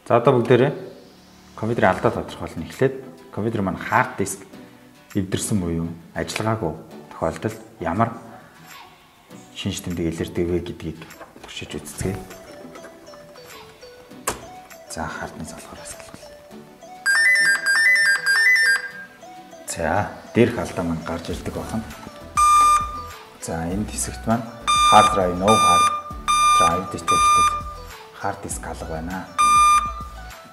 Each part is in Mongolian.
За одоо бүгдээрээ компьютерийн алдаа тодорхойлно. Эхлээд компьютер маань хард диск эвдэрсэн буюу ажиллагаагүй тохиолдолд ямар шинж тэмдэг илэрдэг вэ гэдгийг туршиж үзцгээе. За хардны залхуураас салгал. За дээрх алдаа маань гарч ирдэг байна. За энэ хэсэгт маань hard drive no hard drive detected hard disk алга байна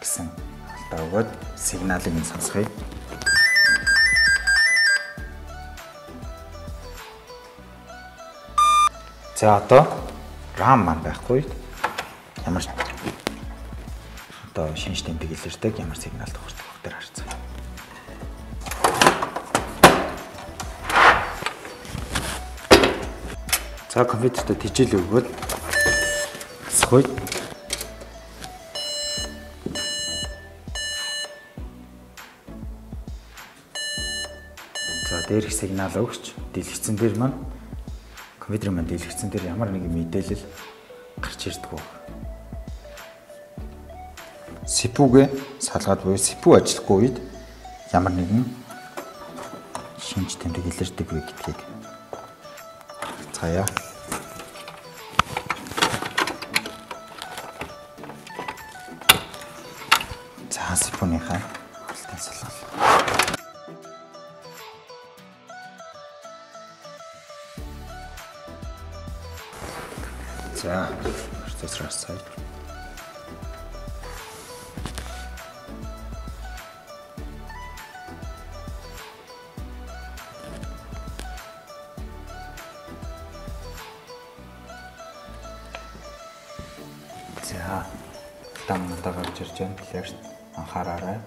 гэсэн алдаа өгөөд сигналыг нь сонсгоё. За одоо RAM маань байхгүй. Ямар одоо шинж тэмдэг илэрдэг ямар сигнал тохирдог бүгдээр харцгаая. За компьютерт тижэл өгөөд асахгүй. За дээрх сигнал өгч дэлгэцэн дээр маань компьютер маань дэлгэцэн дээр ямар нэгэн мэдээлэл гарч ирдэг вэ? CPU-гээ салгаад буюу CPU ажиллахгүй үед ямар нэгэн шинж тэмдэг илэрдэг вэ гэдгийг харцгаая. За CPU-ийнхаа хөлтийн салгал. За процессораас сайд. За дам удаа гарч ирж байна. Тэгэхээр анхаараарай.